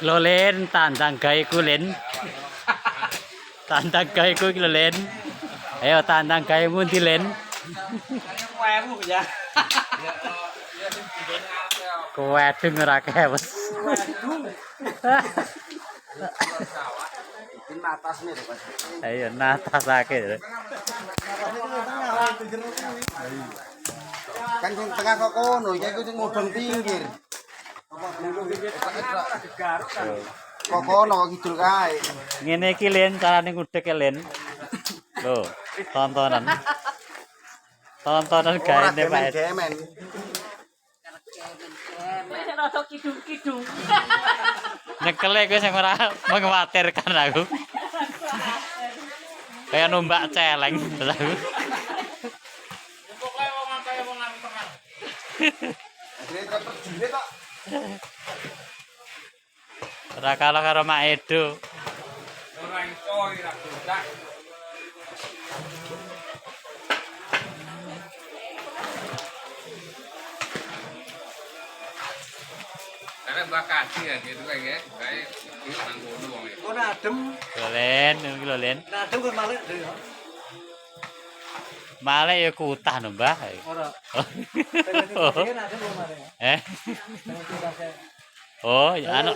Lo len tandang gawe ku len. Tandang gawe ku iki lho len. Ayo tandang gawe mu ndi len. Kuemu ya. Kuwedeng ora kewes. Ini atas nih Pak. Ayo natasake. Kan sing tengah kok kono, iki ku sing mudhun pinggir. Kok kono kok kidul kae. Ngene iki len carane ngudek e len. Loh, tontonan. Tontonan gaene Pak. Gemen. Rada kidung-kidung. Nyekele kowe sing ora mengkhawatirkan aku. Kayak nombak celeng terus aku. Pokoke wong akeh wong nang tengah. Jadi tractor jile tok. Ora kalah karo Mak Edo. Ora iso ira godak. Karena bakasi ya gitu kan ya. Kayak itu nanggono wong iki. Kono adem, Lho len, iki lho len. adem kok malih dhewe. Malek ya kutah no, Mbah. Ora. Oh. Adem kok malih. Eh. Oh, ya anu